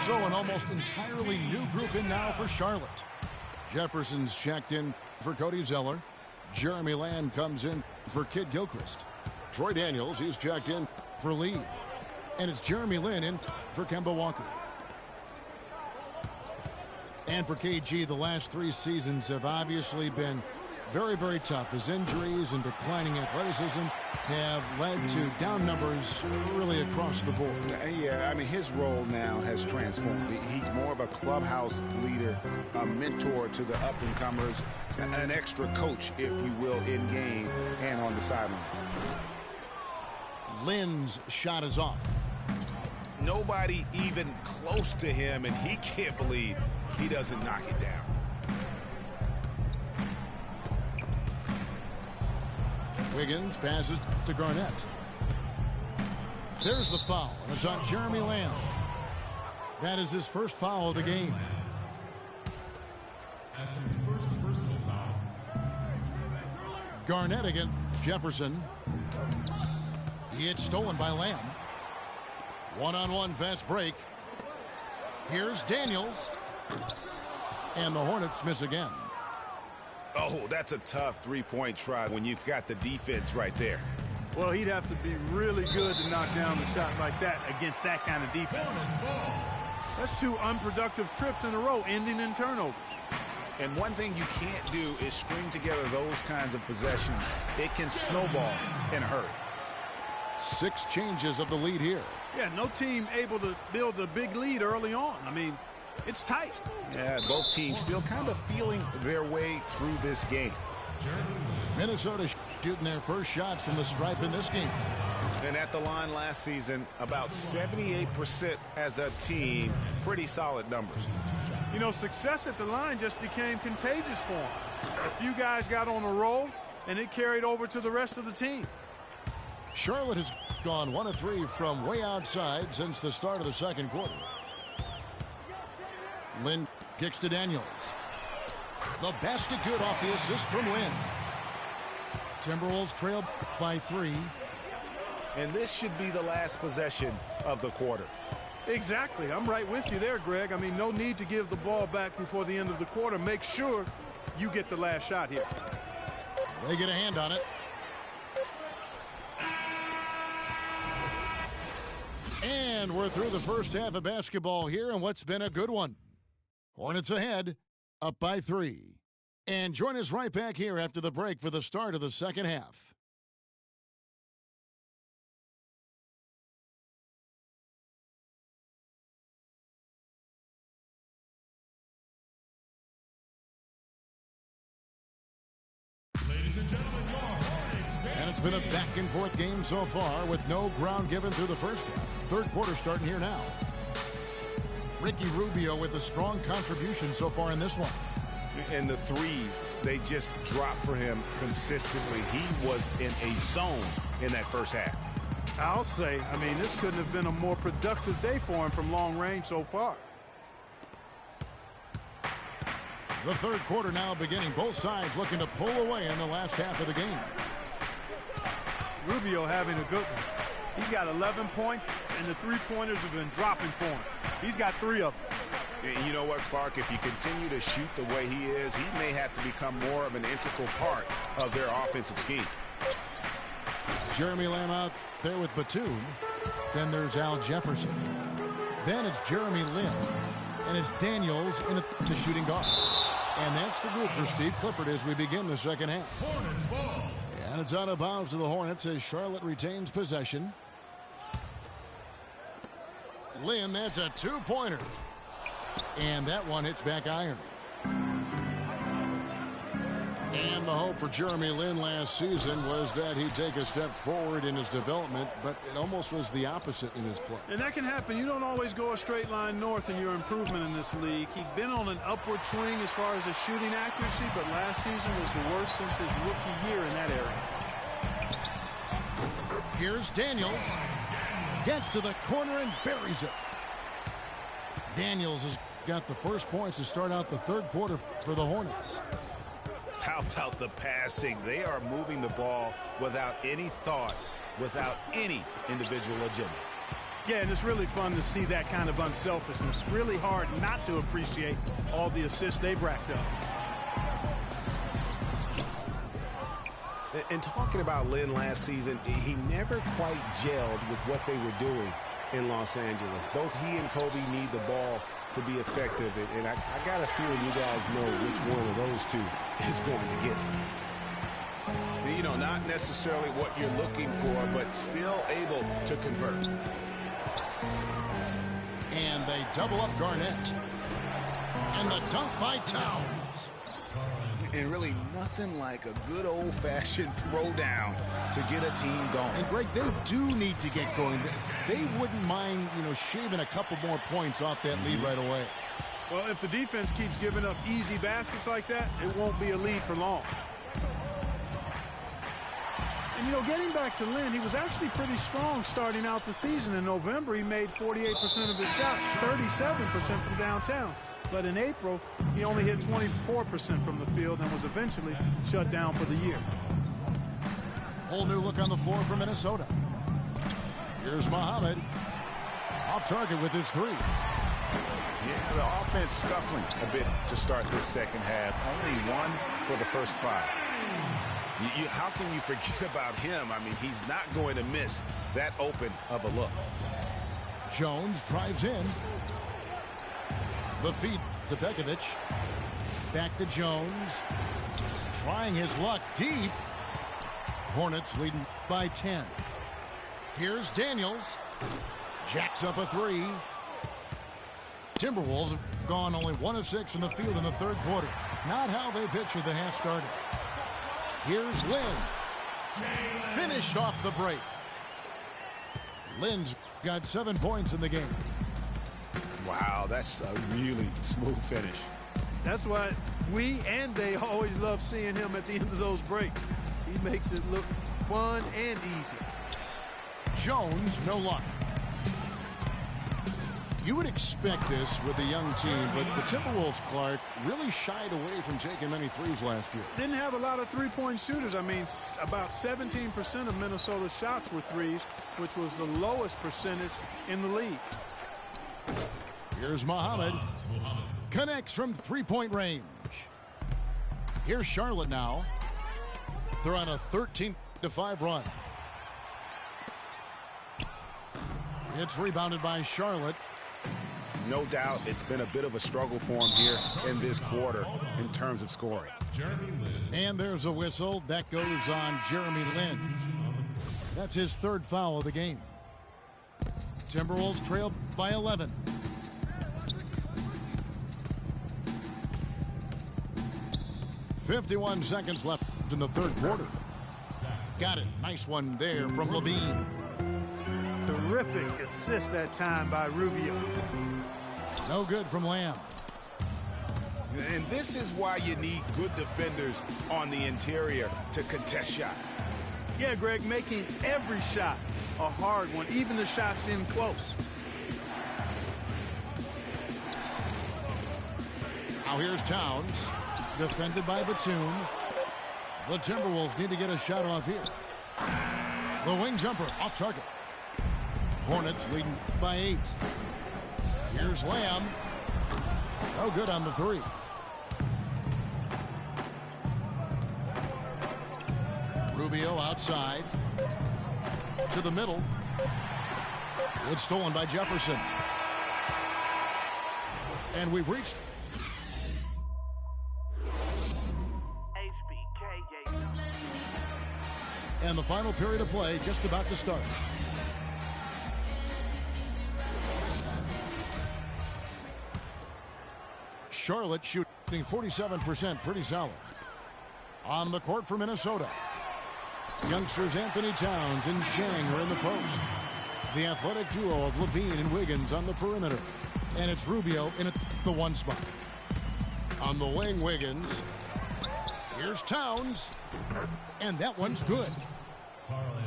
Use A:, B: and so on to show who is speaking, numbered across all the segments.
A: So an almost entirely new group in now for Charlotte. Jefferson's checked in for Cody Zeller. Jeremy Lamb comes in for Kid Gilchrist. Troy Daniels, he's checked in for Lee. And it's Jeremy Lin in for Kemba Walker. And for KG, the last 3 seasons have obviously been very, very tough. His injuries and declining athleticism have led to down numbers really across the board.
B: Yeah, I mean, his role now has transformed. He's more of a clubhouse leader, a mentor to the up-and-comers, an extra coach, if you will, in game and on the sideline.
A: Lynn's shot is off.
B: Nobody even close to him, and he can't believe he doesn't knock it down.
A: Wiggins passes to Garnett. There's the foul, and it's on Jeremy Lamb. That is his first foul of the game.
C: That's his first personal foul.
A: Garnett against Jefferson. He hits stolen by Lamb. One-on-one fast break. Here's Daniels. And the Hornets miss again.
B: Oh, that's a tough three-point try when you've got the defense right there.
D: Well, he'd have to be really good to knock down a shot like that against that kind of defense. That's 2 unproductive trips in a row, ending in turnovers.
B: And one thing you can't do is string together those kinds of possessions. It can snowball and hurt.
A: 6 changes of the lead here.
D: Yeah, no team able to build a big lead early on. I mean, it's tight.
B: Yeah, both teams still kind of feeling their way through this game.
A: Minnesota shooting their first shots from the stripe in this game.
B: And at the line last season, about 78% as a team. Pretty solid numbers.
D: You know, success at the line just became contagious for them. A few guys got on a roll, and it carried over to the rest of the team.
A: Charlotte has gone 1 of 3 from way outside since the start of the second quarter. Lynn kicks to Daniels. The basket good off the assist from Lynn. Timberwolves trail by 3.
B: And this should be the last possession of the quarter.
D: Exactly. I'm right with you there, Greg. I mean, no need to give the ball back before the end of the quarter. Make sure you get the last shot here.
A: They get a hand on it. And we're through the first half of basketball here, and what's been a good one. Hornets ahead, up by 3. And join us right back here after the break for the start of the second half.
C: Ladies and gentlemen, your Hornets.
A: And it's been a back-and-forth game so far with no ground given through the first half. Third quarter starting here now. Ricky Rubio with a strong contribution so far in this one.
B: And the threes, they just drop for him consistently. He was in a zone in that first half.
D: I'll say, I mean, this couldn't have been a more productive day for him from long range so far.
A: The third quarter now beginning. Both sides looking to pull away in the last half of the game.
D: Rubio having a good one. He's got 11 points, and the three-pointers have been dropping for him. He's got 3 of them.
B: And you know what, Clark? If you continue to shoot the way he is, he may have to become more of an integral part of their offensive scheme.
A: Jeremy Lamb out there with Batum. Then there's Al Jefferson. Then it's Jeremy Lin. And it's Daniels in the shooting guard. And that's the group for Steve Clifford as we begin the second half.
C: Hornets ball.
A: And it's out of bounds to the Hornets as Charlotte retains possession. Lin, that's a 2-pointer. And that one hits back iron. And the hope for Jeremy Lin last season was that he'd take a step forward in his development, but it almost was the opposite in his play.
D: And that can happen. You don't always go a straight line north in your improvement in this league. He'd been on an upward swing as far as his shooting accuracy, but last season was the worst since his rookie year in that area.
A: Here's Daniels. Gets to the corner and buries it. Daniels has got the first points to start out the third quarter for the Hornets.
B: How about the passing? They are moving the ball without any thought, without any individual agendas.
D: Yeah, and it's really fun to see that kind of unselfishness. Really hard not to appreciate all the assists they've racked up.
B: And talking about Lynn last season, he never quite gelled with what they were doing in Los Angeles. Both he and Kobe need the ball to be effective, and I got a feeling you guys know which one of those two is going to get it. You know, not necessarily what you're looking for, but still able to convert.
A: And they double up Garnett. And the dunk by Towns.
B: And really nothing like a good old-fashioned throwdown to get a team going.
A: And, Greg, they do need to get going. They wouldn't mind, shaving a couple more points off that lead right away.
D: Well, if the defense keeps giving up easy baskets like that, it won't be a lead for long. And, getting back to Lynn, he was actually pretty strong starting out the season. In November, he made 48% of his shots, 37% from downtown. But in April, he only hit 24% from the field and was eventually shut down for the year.
A: Whole new look on the floor for Minnesota. Here's Muhammad. Off target with his three.
B: Yeah, the offense scuffling a bit to start this second half. Only one for the first five. How can you forget about him? I mean, he's not going to miss that open of a look.
A: Jones drives in. The feed to Begovic. Back to Jones. Trying his luck deep. Hornets leading by 10. Here's Daniels. Jacks up a three. Timberwolves have gone only 1 of 6 from the field in the third quarter. Not how they pictured the half started. Here's Lynn. Finished off the break. Lynn's got 7 points in the game.
B: Wow, that's a really smooth finish.
D: That's why we and they always love seeing him at the end of those breaks. He makes it look fun and easy.
A: Jones, no luck. You would expect this with a young team, but the Timberwolves, Clark, really shied away from taking many threes last year.
D: Didn't have a lot of three-point shooters. I mean, about 17% of Minnesota's shots were threes, which was the lowest percentage in the league.
A: Here's Muhammad. Connects from three-point range. Here's Charlotte now. They're on a 13-5 run. It's rebounded by Charlotte.
B: No doubt it's been a bit of a struggle for him here in this quarter in terms of scoring.
A: And there's a whistle. That goes on Jeremy Lin. That's his third foul of the game. Timberwolves trailed by 11. .51 seconds left in the third quarter. Got it. Nice one there from Levine.
D: Terrific assist that time by Rubio.
A: No good from Lamb.
B: And this is why you need good defenders on the interior to contest shots.
D: Yeah, Greg, making every shot a hard one, even the shots in close.
A: Now here's Towns. Defended by Batum. The Timberwolves need to get a shot off here. The wing jumper off target. Hornets leading by 8. Here's Lamb. No good on the three. Rubio outside. To the middle. It's stolen by Jefferson. And we've reached and the final period of play just about to start. Charlotte shooting 47%, pretty solid. On the court for Minnesota. Youngsters Anthony Towns and Zhang are in the post. The athletic duo of Levine and Wiggins on the perimeter. And it's Rubio in the one spot. On the wing, Wiggins. Here's Towns. And that one's good.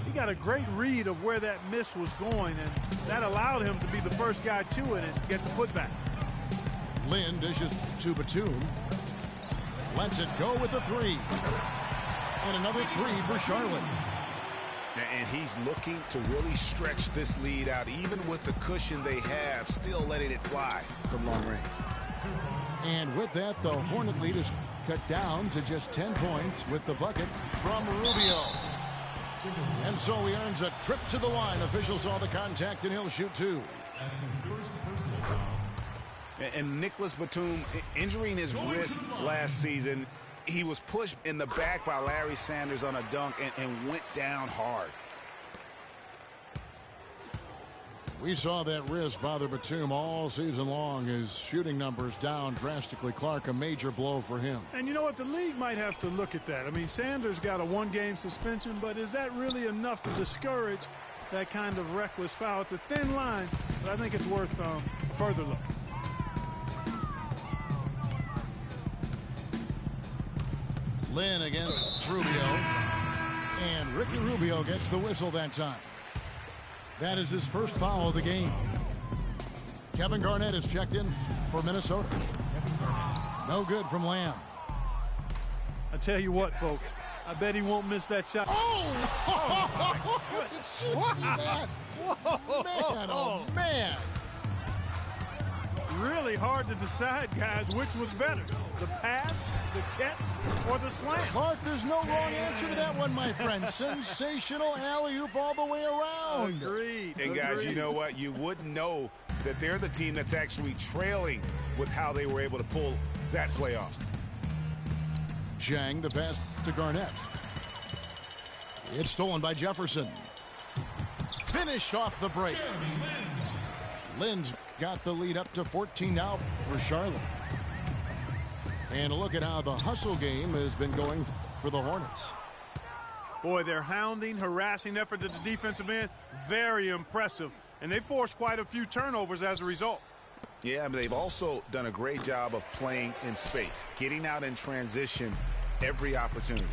D: He got a great read of where that miss was going, and that allowed him to be the first guy to it and get the putback.
A: Lynn dishes to Batum. Lets it go with the three. And another three for Charlotte.
B: And he's looking to really stretch this lead out, even with the cushion they have, still letting it fly from long range.
A: And with that, the Hornet lead is cut down to just 10 points with the bucket from Rubio. And so he earns a trip to the line. Officials saw the contact, and he'll shoot two.
C: That's his first personal foul.
B: And Nicholas Batum injuring his wrist last season. He was pushed in the back by Larry Sanders on a dunk and went down hard.
A: We saw that wrist bother Batum all season long. His shooting numbers down drastically. Clark, a major blow for him.
D: And you know what? The league might have to look at that. I mean, Sanders got a one-game suspension, but is that really enough to discourage that kind of reckless foul? It's a thin line, but I think it's worth further look.
A: Lynn against Rubio. And Ricky Rubio gets the whistle that time. That is his first foul of the game. Kevin Garnett is checked in for Minnesota. No good from Lamb.
D: I tell you what, folks, I bet he won't miss that shot.
A: Oh! Did you see that?
D: Whoa!
A: Man, oh man.
D: Really hard to decide, guys, which was better, the pass, the catch, or the slam.
A: Clark, there's no wrong answer to that one, my friend. Sensational alley-oop all the way around.
D: Agreed.
B: And guys, you know what? You wouldn't know that they're the team that's actually trailing with how they were able to pull that play off.
A: Chang, the pass to Garnett. It's stolen by Jefferson. Finished off the break. Lynn's got the lead up to 14 now for Charlotte. And look at how the hustle game has been going for the Hornets.
D: Boy, their hounding, harassing effort at the defensive end, very impressive. And they forced quite a few turnovers as a result.
B: Yeah, but they've also done a great job of playing in space, getting out in transition every opportunity.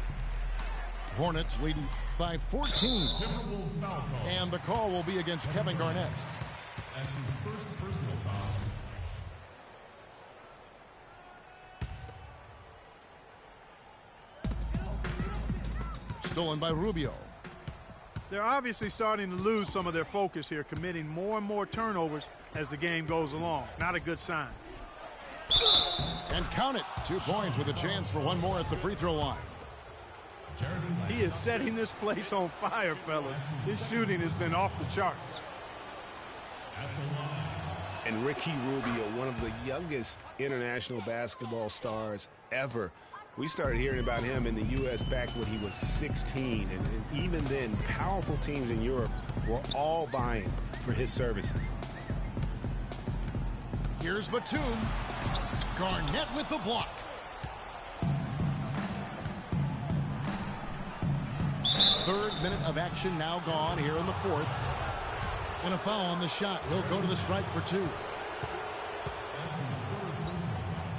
A: Hornets leading by 14. And the call will be against Kevin Garnett.
C: That's his first personal foul.
A: Stolen by Rubio.
D: They're obviously starting to lose some of their focus here, committing more and more turnovers as the game goes along. Not a good sign.
A: And count it. 2 points with a chance for one more at the free throw line.
D: He is setting this place on fire, fellas. His shooting has been off the charts.
E: And Ricky Rubio, one of the youngest international basketball stars ever. We started hearing about him in the U.S. back when he was 16. And even then, powerful teams in Europe were all vying for his services.
A: Here's Batum. Garnett with the block. Third minute of action now gone here in the fourth. And a foul on the shot. He'll go to the stripe for two.
C: That's his third personal foul.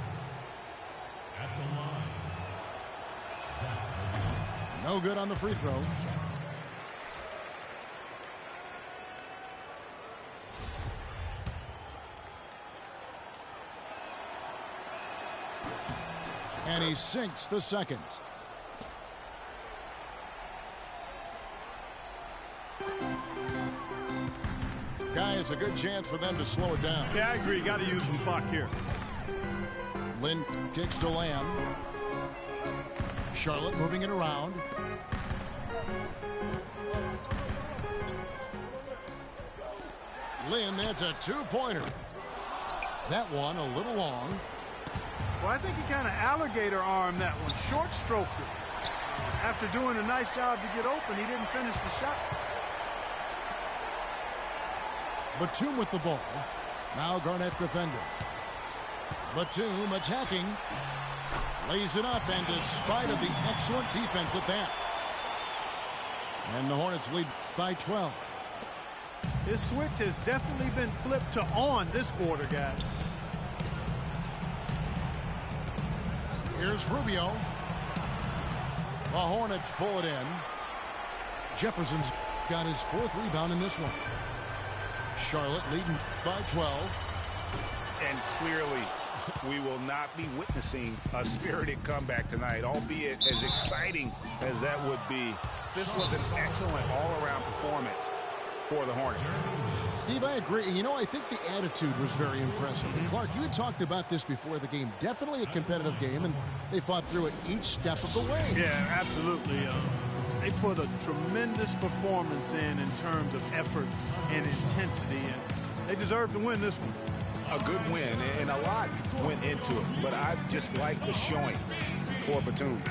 C: At the line, Zach.
A: No good on the free throw. And he sinks the second. Guys, a good chance for them to slow it down.
D: Yeah, I agree. Got to use some clock here.
A: Lynn kicks to Lamb. Charlotte moving it around. Lynn, that's a two-pointer. That one a little long.
D: Well, I think he kind of alligator armed that one, short stroked it. After doing a nice job to get open, he didn't finish the shot.
A: Batum with the ball. Now Garnett defending. Batum attacking. Lays it up, and despite of the excellent defense at that. And the Hornets lead by 12.
D: His switch has definitely been flipped to on this quarter, guys.
A: Here's Rubio. The Hornets pull it in. Jefferson's got his fourth rebound in this one. Charlotte leading by 12.
B: And clearly, we will not be witnessing a spirited comeback tonight, albeit as exciting as that would be. this was an excellent all-around performance for the Hornets.
A: Steve, I agree. You know, I think the attitude was very impressive. Clark, you had talked about this before the game. Definitely a competitive game, and they fought through it each step of the way.
D: Yeah, absolutely. They put a tremendous performance in terms of effort and intensity, and they deserve to win this one.
B: A good win, and a lot went into it, but I just like the showing for Batum.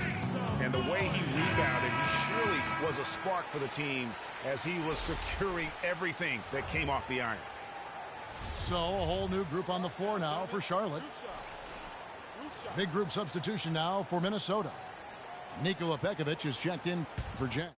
B: And the way he rebounded, he surely was a spark for the team as he was securing everything that came off the iron.
A: So a whole new group on the floor now for Charlotte. Big group substitution now for Minnesota. Nikola Pekovic is checked in for Jack.